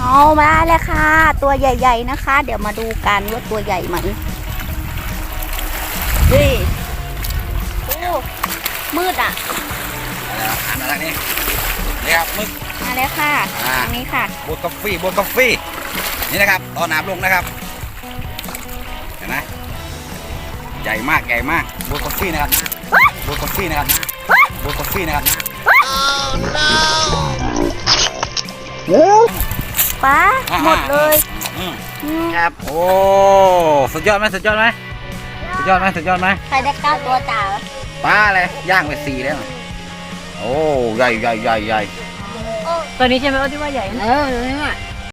เอามาแล้วค่ะ ตัวใหญ่ๆนะคะ เดี๋ยวมาดูกันว่าตัวใหญ่ไหมนี่โอ้มืดอ่ะ อันนั้นนี่ครับมึก มาแล้วค่ะตรงนี้ค่ะ บดกาแฟนี่นะครับตอนน้ำลงนะครับเห็นไหมใหญ่มากบดกาแฟนะครับบดกาแฟนะครับบดกาแฟนะครับป้าหมดเลยครับโอ้สุดยอดไหมใครได้9ตัวจ๋า ปลาอะไรย่างไป4แล้วโอ้ใหญ่ ตัวนี้ใช่ไหมที่ว่าใหญ่ นี่